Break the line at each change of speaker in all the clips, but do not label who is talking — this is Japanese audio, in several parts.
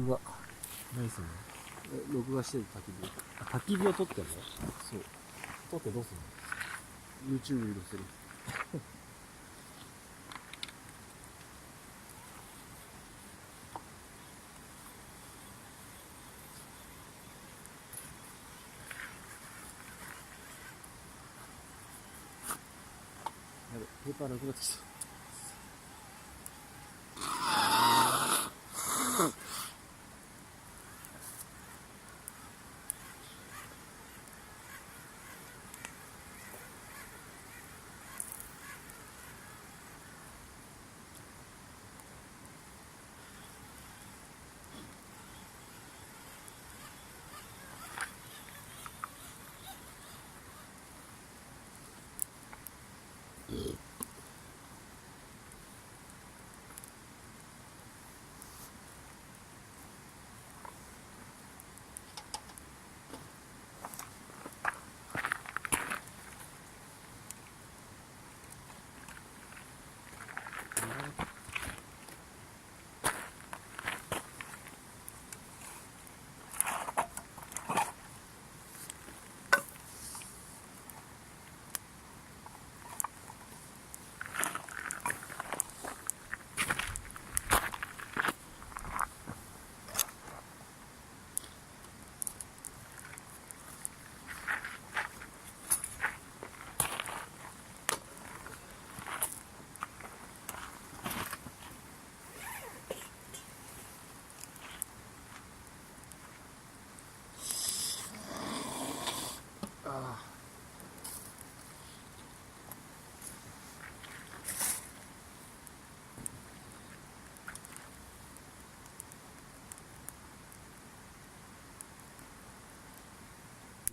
うわ、
何すんの？
録画してる焚き火。
焚き火を撮ってんの？
そう。
撮ってどうすんの？
YouTube に載せる。やべ、ペーパーなくなってきた。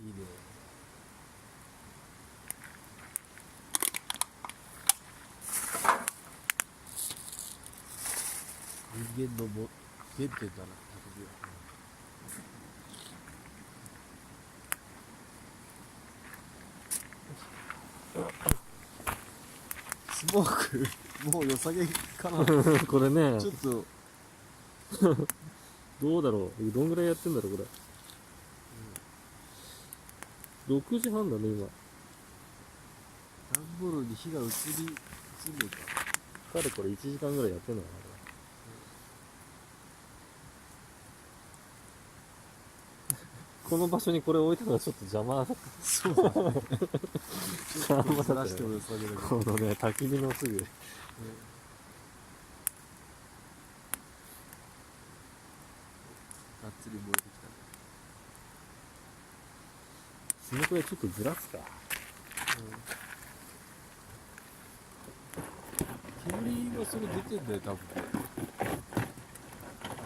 いいね。人間のも原点だな、焚き火は。スモークもう良さげかな。
これね、
ちょっと
どうだろう。どんぐらいやってんだろう、これ。6時半だね、今。
段ボールに火が移るのか。
かれこれ1時間ぐらいやってんのかな、これ。この場所にこれ置いたのはちょっと邪魔だ。
そうだね。
邪魔だ
ずら
っ
したても良さげだけど。
このね、焚き火のすぐ。
がっつり燃えてきたね。
そのくらいちょっとずらすか。
煙はそれ出てんだよ、多分。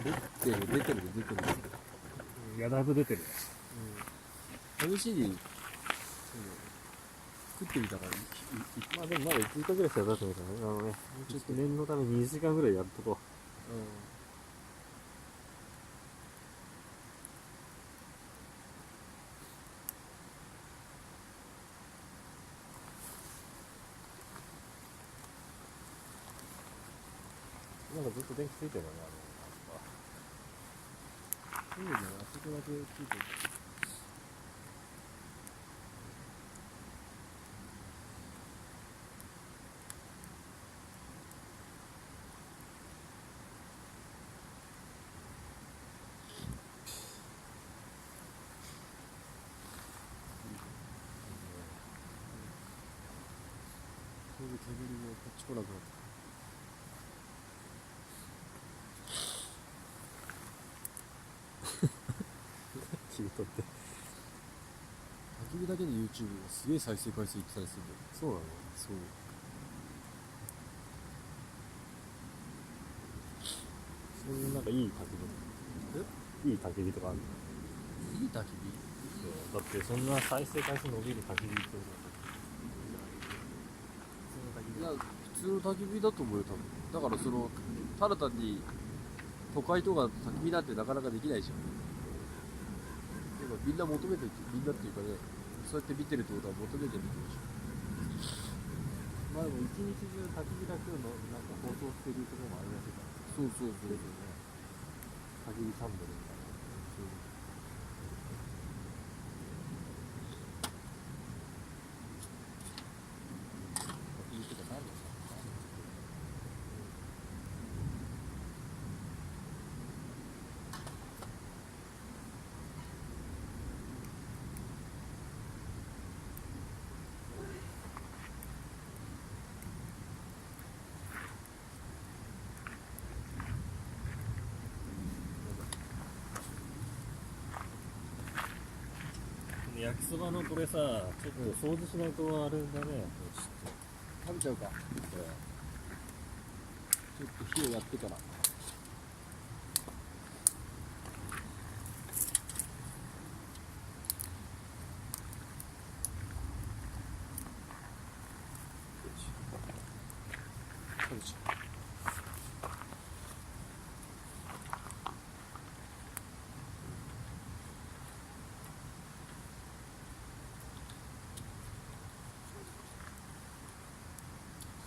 出てる。
いや、だいぶ出てる。
試しに、食ってみたら
まあでもまだ1時間ぐらいしか経ってないからね。
もうちょっと。
念のため2時間ぐらいやっとこう。なんかずっと電気ついてるよね、
そうだね、あそこだけついてる。それで煙もこっち来なくなった。
切り取って。
焚き火だけで YouTube がすげえ再生回数いってたりするんだよ。
そうなの？
そう。
そんななんかいい焚き火。いい焚き火とかあるの？
いい焚き火？
だってそんな再生回数伸びる焚き火って
いや、普通の焚き火だと思うよ、多分。だからただ単に、都会とか焚き火なんてなかなかできないじゃん。でもみんな求めてる、みんなっていうかね、そうやって見てるってことは求めてるってことでしょ。
まあでも一日中焚き火だけのなんか放送してるところもあるらしいから。
そう。
ですよね。
焚き火キャンドルみたいな。
焚き火とか何ですか？焼きそばのこれさ、ちょっと掃除しないとあれだね。
食べちゃうか。ちょっと火をやってから。食べちゃう。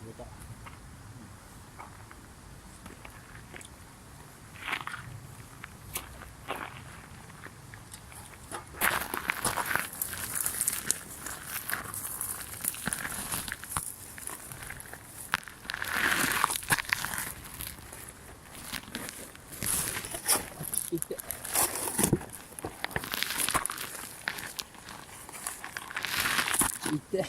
冷た。
いっていって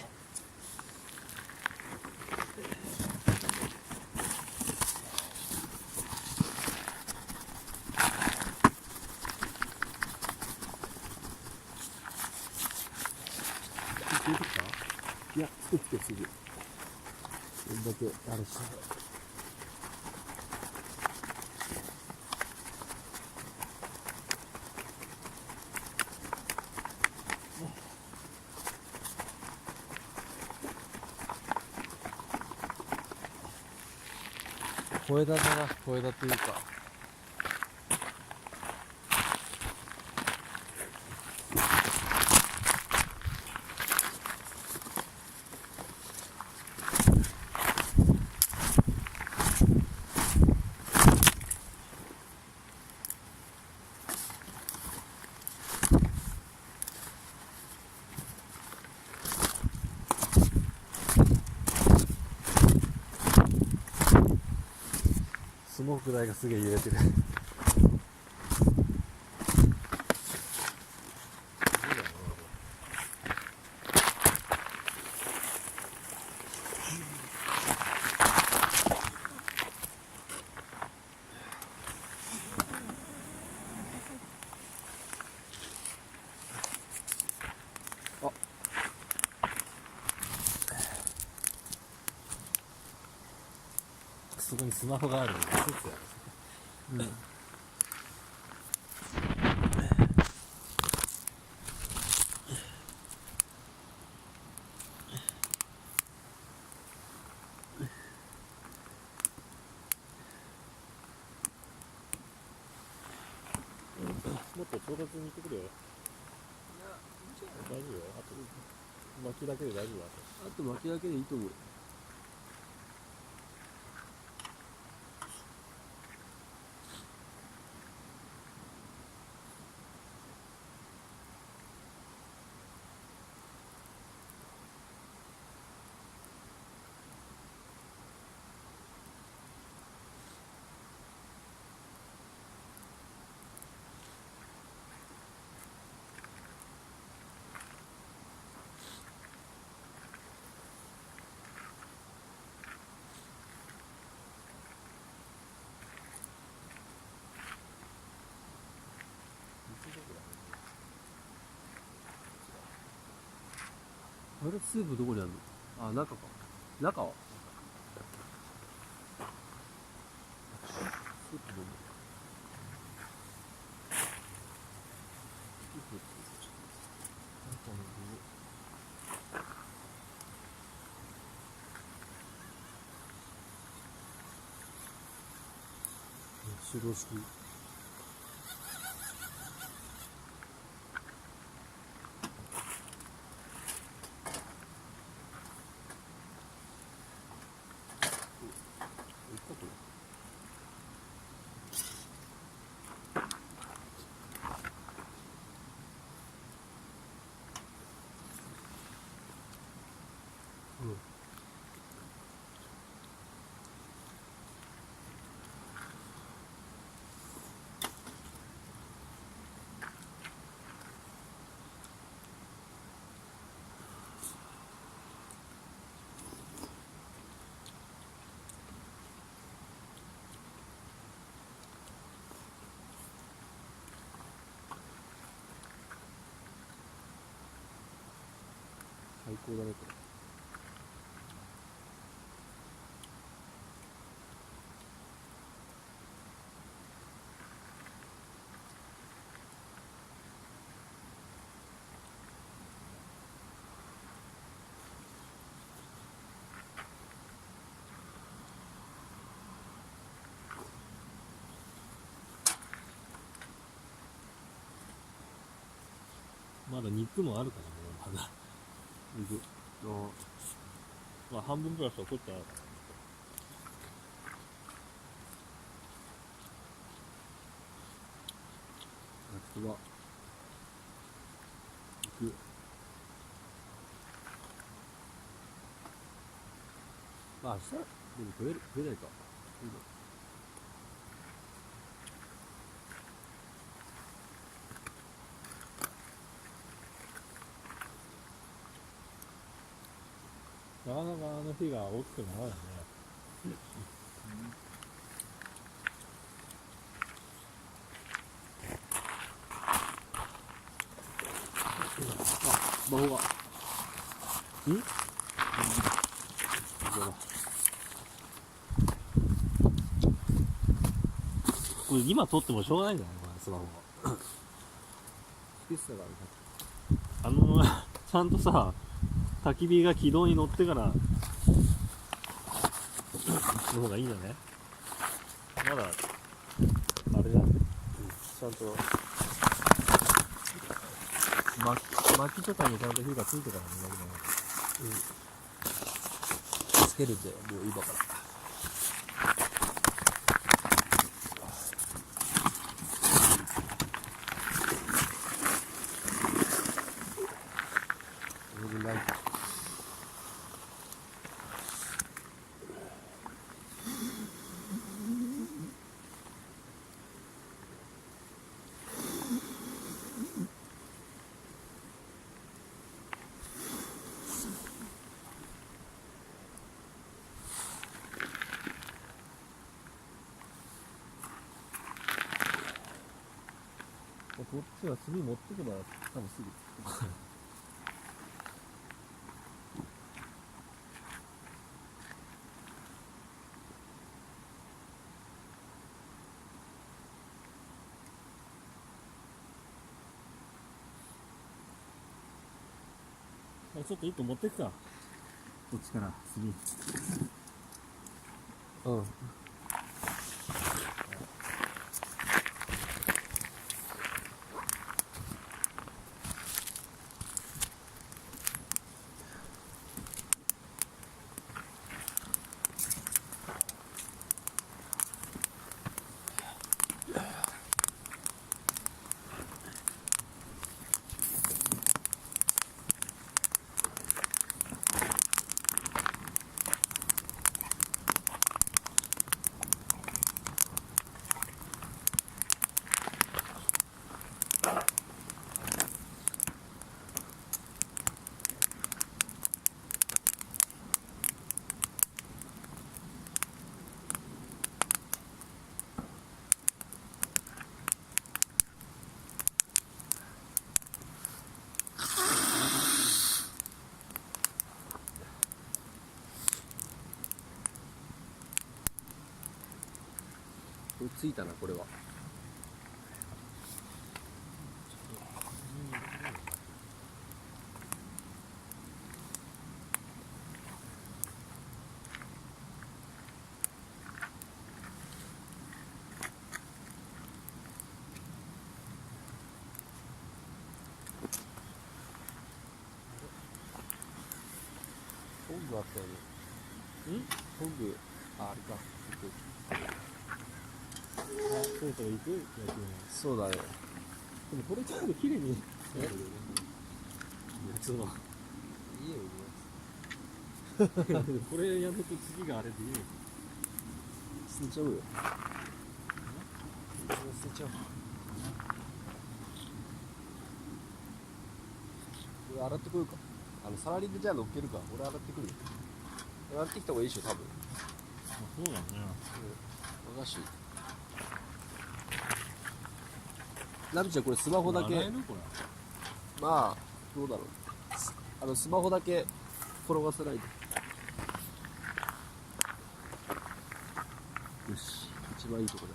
いや、つけつけすぎ。これだけあれしない。小枝だな、小枝というか。スモーク台がすげえ揺れてる。
そこにスマホがあるのが一つやる。
うん。
もっと長髪に行ってくれよ。大丈夫よ。あと巻きだけで大丈夫だと。
あと巻きだけでいいと思う。あれ、スープどこにあるの？あ、中か。中はスープどこ？スープ中の手動式。高だねこれ。
まだ肉もあるからね、まだ。肉。まあ半分プラスは取ってある。
焼きそば肉。まあ明日でも食えないか。
なかなかあの日が大きくならないね。
スマホが。
これ今撮ってもしょうがないんじゃないこれ、スマホが。
スペースだからね。
ちゃんとさ、焚き火が軌道に乗ってから、の方がいいんじゃないまだ、あれだ、ちゃんと、薪とかにちゃんと火がついてから磨きな
つけるんで、もう今から。
こっちは炭持ってけば多分すぐ。ちょっと一個持ってくか。こっちから炭。
うん。これついたな、これは。トングあったよね。トング、あれか。
そろそろ行く野球の。
そうだね。
でもこれちょっと綺麗に。その
いいよ、
これやると次があれでいいよ。
捨てちゃうよ。捨てちゃう。これ洗ってこようか。サラリーでじゃあ乗っけるか。俺洗ってくるよ。洗ってきた方がいいでしょ、多分。
そうだね。
和菓子。ラビちゃん、これスマホだけ。
洗えるこれ。
まあ、どうだろう。スマホだけ転がさないで。よし、一番いいとこだ。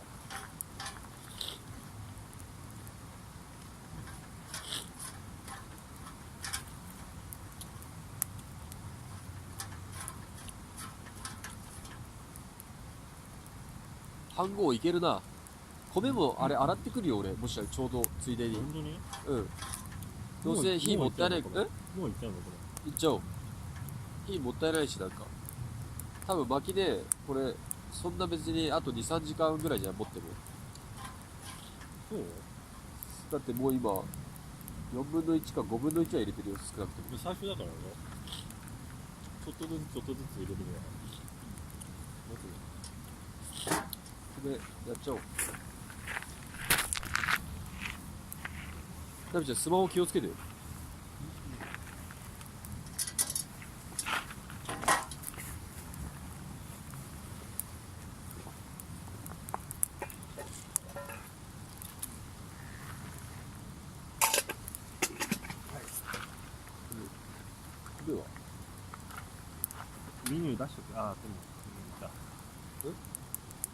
飯盒いけるな。米もあれ洗ってくるよ俺、もしちょうどついでに。
本当に
うん。どうせ火もったいない。
もう行っちゃうのこ
いっちゃおう。火もったいないし、なんか。多分薪で、これ、そんな別にあと2、3時間ぐらいじゃ持ってる。
れ。そう
だってもう今、4分の1か5分の1は入れてるよ、少なくとも。
最初だからね。ちょっとずつちょっとずつ入れてくれ。
これ、やっちゃおう。ナミちゃん、スマホ気をつけてよ。米は
メニュー出しとく。ああ、でも、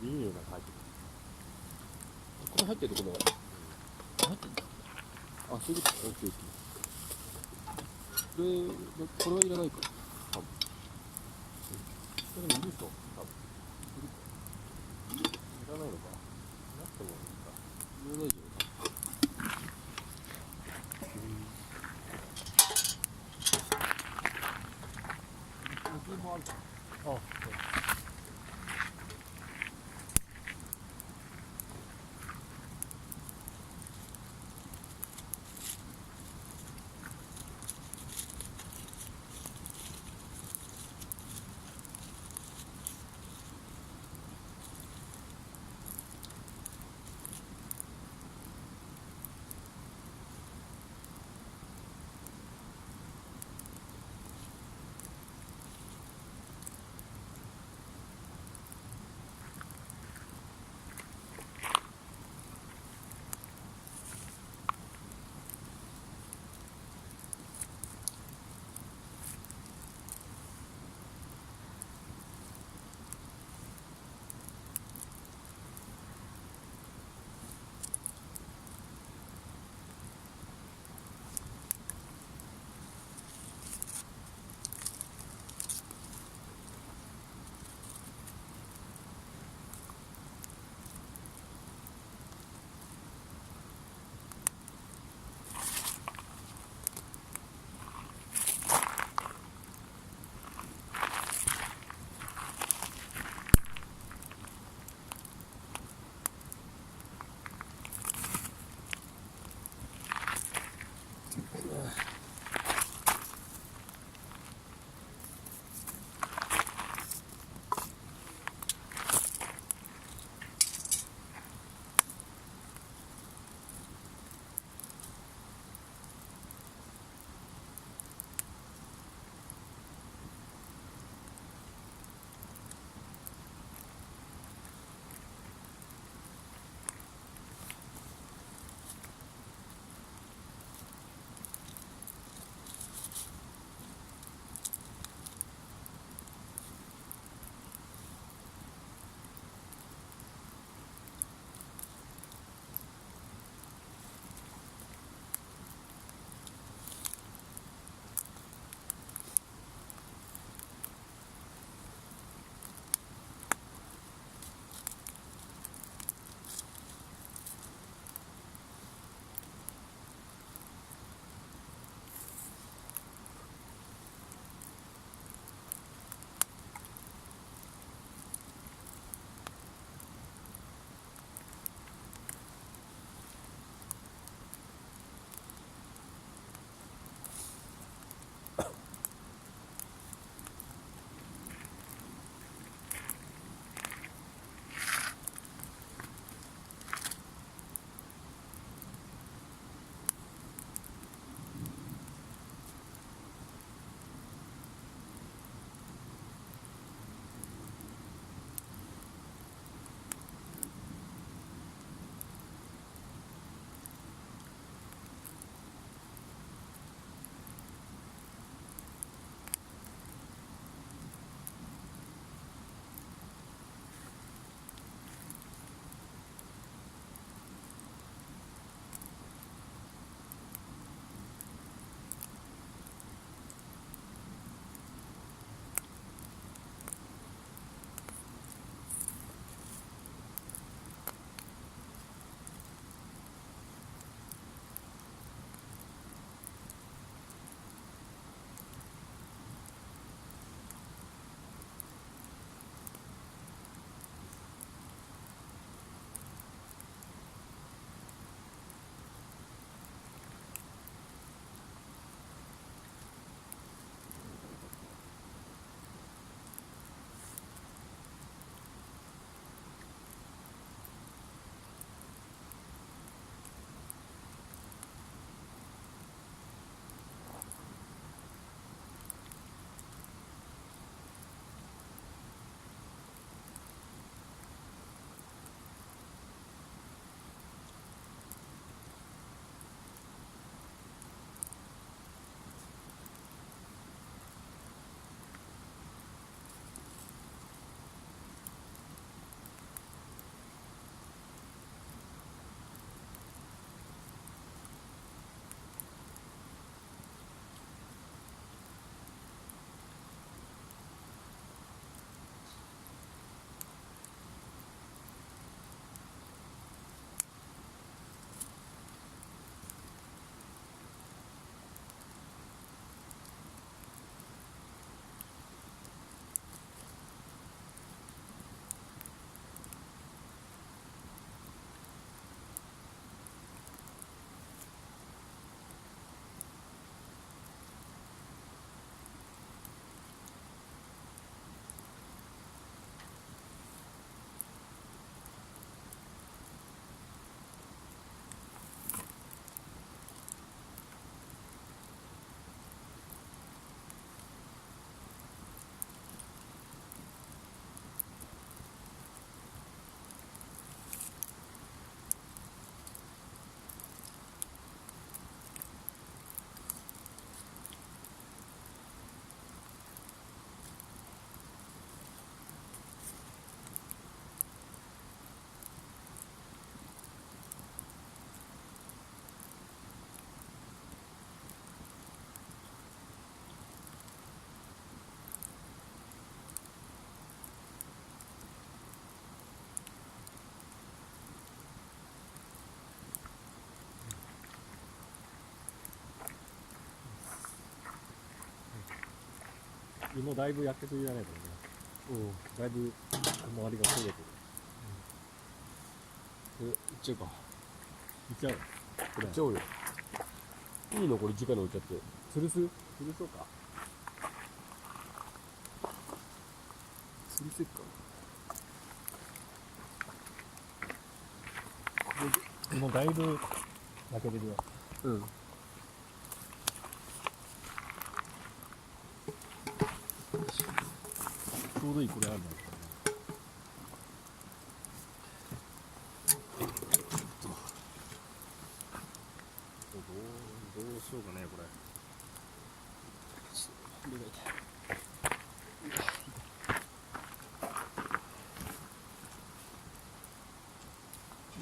メニューが入って
これ入ってるとこだから。入ってんだ。あ、そういうことか。オッケーオッケー。これはいらないか。多分。これでもいるでしょ。多分。いるか。
いらないのか。なくてもいいか。
いらないじゃない。もあるか。
あ、芋だいぶ焼けすぎだね、これね。だいぶ周りが焦げてる。
いっちゃうか。
いっちゃう。これ。
いっちゃおうよ。いいのこれ直に置いちゃって。吊るす？吊るそうか。吊るせっか。
芋だいぶ焼けてるよ。
うん。
ちょうどいいこれあるんだけどうしようかね、これ。
目が痛い。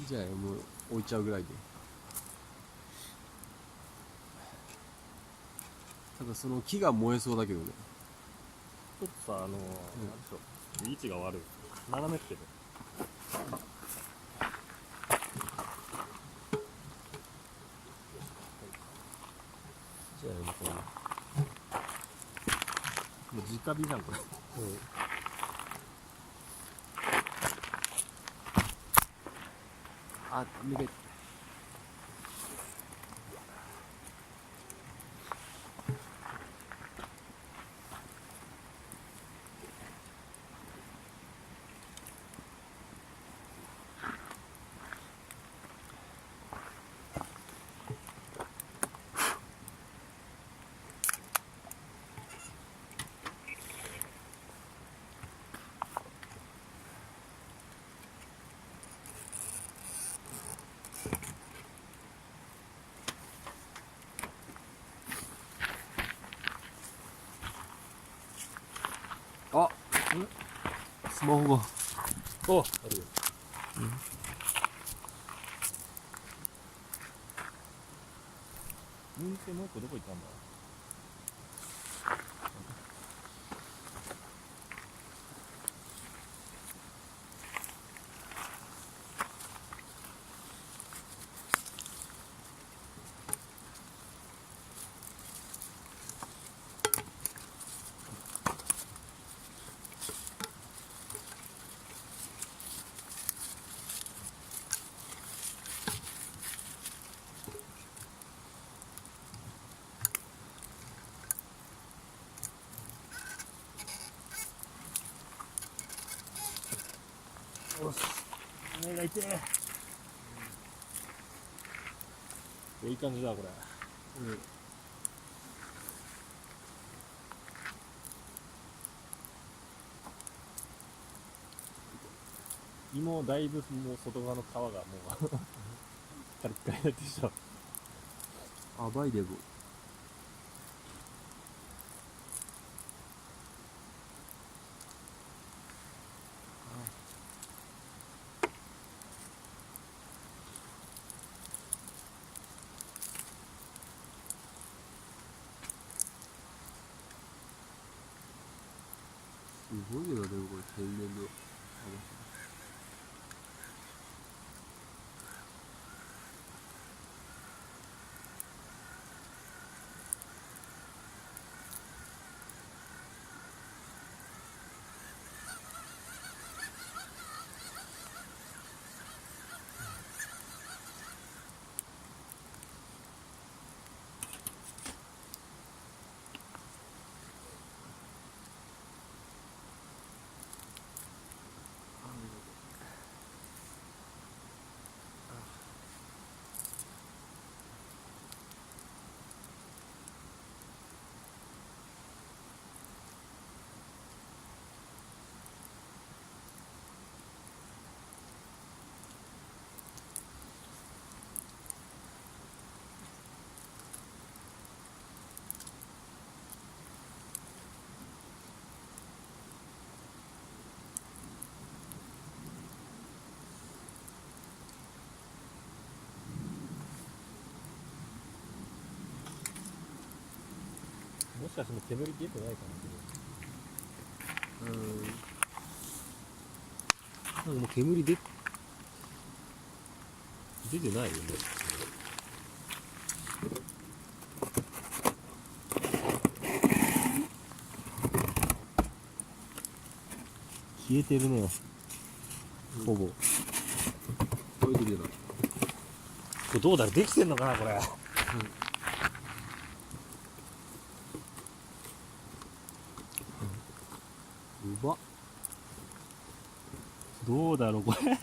じゃあもう置いちゃうぐらいで。ただその木が燃えそうだけどね。
ちょっとさ、なんでしょう、位置が悪い。斜めってる。
じゃあもうこれ。
もう直火じゃん、これ。
あ、目が痛い。あ、スマホが。
お、あるよ。運転もう一個どこ行ったんだ。よし、目が痛え。いい感じだ、これ。芋だいぶもう外側の皮がもうカリッカリになってきた。
アバイデブ。すごいよな、でもこれ天然の。
もしかしてもう煙出てないかな、
なんかもう煙出てないよね。
消えてるね、ほぼ。
こういう時だな。
これどうだろう、できてんのかなこれ。
うまっ。
どうだろうこれ。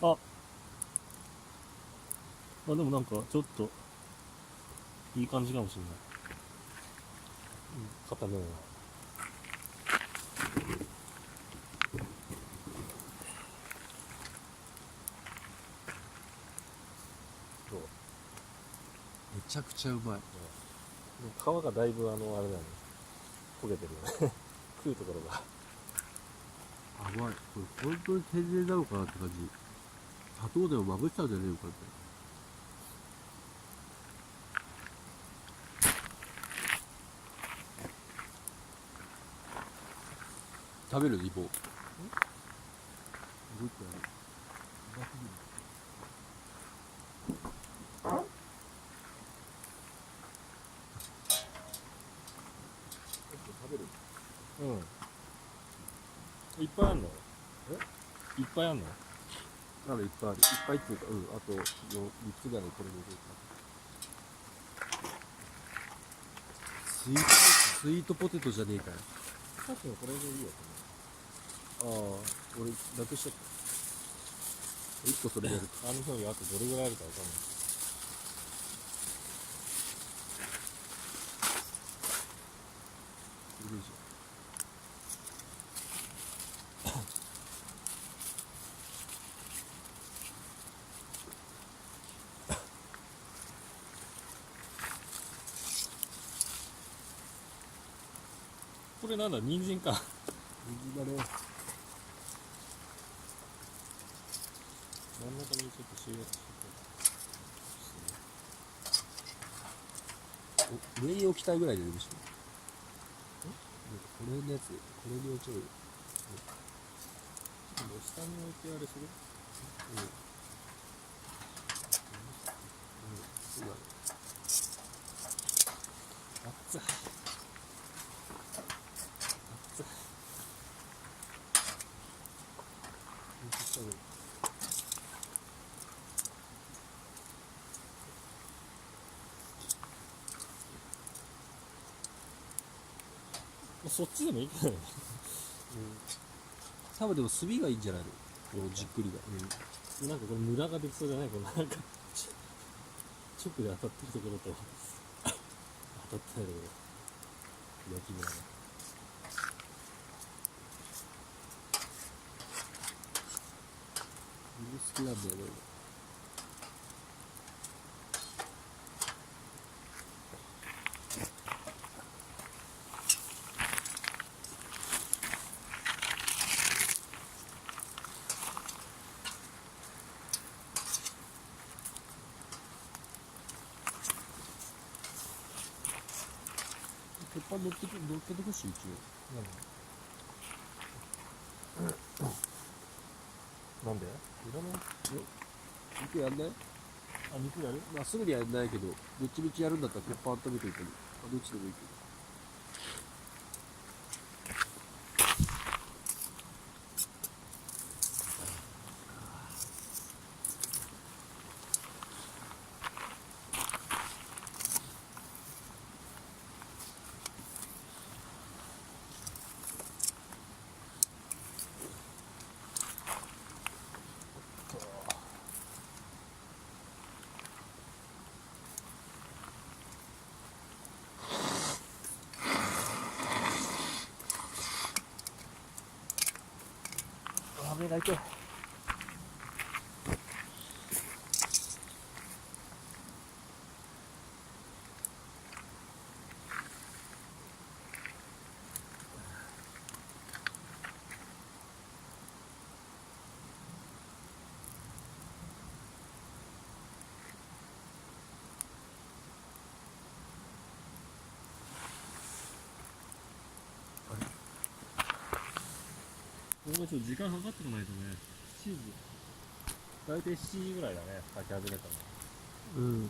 ああ、でもなんかちょっといい感じかもしれない。片面はどう？
めちゃくちゃうまい。
皮がだいぶあれだよね、焦げてるよね。食うところが。
甘い。これ本当に天然なのかなって感じ。砂糖でもまぶしたんじゃねえのかって。食べるイボ。もう一個やる。うますぎる。食べる。
いっぱいあんの？いっぱいあんの？
まだいっぱいある。いっぱいっていうか、あと、3つぐらいこれでスイートポテトじゃねえかよ。
さっきのこれでいいよ。
ああ、俺、なくしちゃった。1個それやる。
あの表現あとどれぐらいあるかわかんない。
いるじ
これなんだ、人参か。
ゃん。水だね。
真ん中にちょっと集約して
お上に置きたいぐらいでいるでしょ。これのやつ、これに置いちゃうよ。
下に置いてあれする？
そうだね。
熱っ。
下で
そっちでもいいけどね。
多分でも炭がいいんじゃないの、このじっくりが。
なんかこれムラができそうじゃない？このなんか直で当たってるところと当たってないところ、焼きムラが。
好きなんだよね。鉄板乗っけてほしい、一
なんで？いらない？
応。肉やんない？
あ、肉やる？
まあすぐにはやんないけど、どっちみちやるんだったら鉄板温めといても、どっちでもいいけど。
目が痛い。ここちょっと時間計ってこないとね。7時。大体7時ぐらいだね、炊き始めたの。
うん。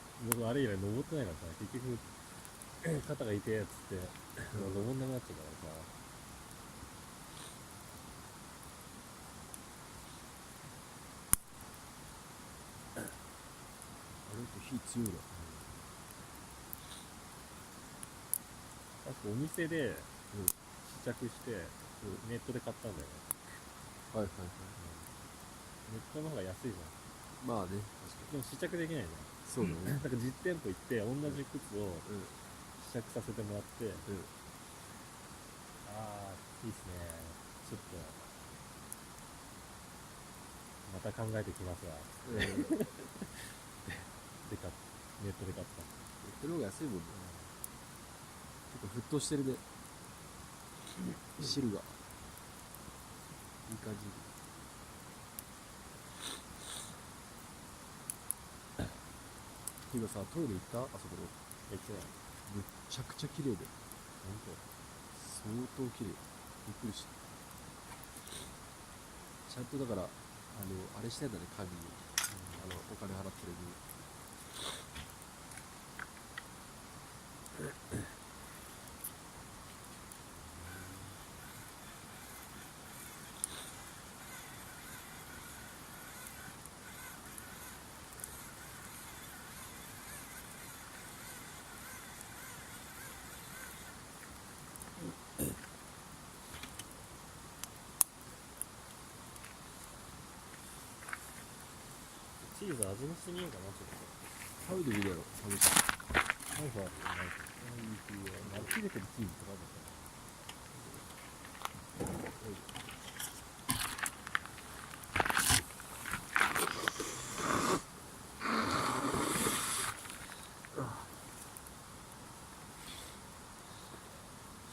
僕あれ以来登ってないからさ、結局肩が痛えっつって登んなくなっちゃうからさ。
あれと火強いな。
確かお店で試着して、ネットで買ったんだよね。
はいはいはい。
ネットの方が安いじゃん。
まあね、確か
でも試着できないじ
に。そうだね。
ゃん。なんか実店舗行って同じ靴を
うん。
試着させてもらって、
うん。
ああいいっすね、ちょっとまた考えてきますわ
うん。ネッ
でネットで買った。
トの方が安いもんね。結構沸騰してるね。汁が。いい感じ。今さ、トイレ行ったあそこの。
めっちゃ
めっちゃくちゃ綺麗で。
本
相当綺麗。びっくりした。ちゃんとだから、あれしてんだね、管理に。お金払ってる分。
チーズ味見してみようかな、ちょっ
食べてみるやろ、試して。
と。なんか、切れてるチーズとかだっ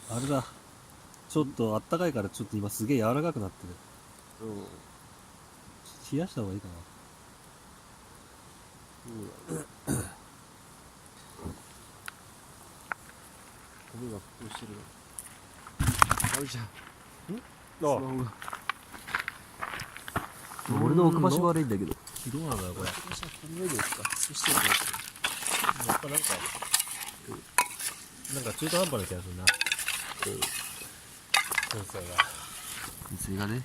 たら。あれだ。ちょっとあったかいからちょっと今すげえ柔らかくなってる。
うん。
冷やした方がいいかな。
そうだね。米が沸騰してるな。あれじゃん。スマホが。俺の置く場所が悪いんだけど。
どうなんだよこれ。
この上に置くか。そして置くか。
やっぱなんか中途半端な気がするな。センサーが。
水がね。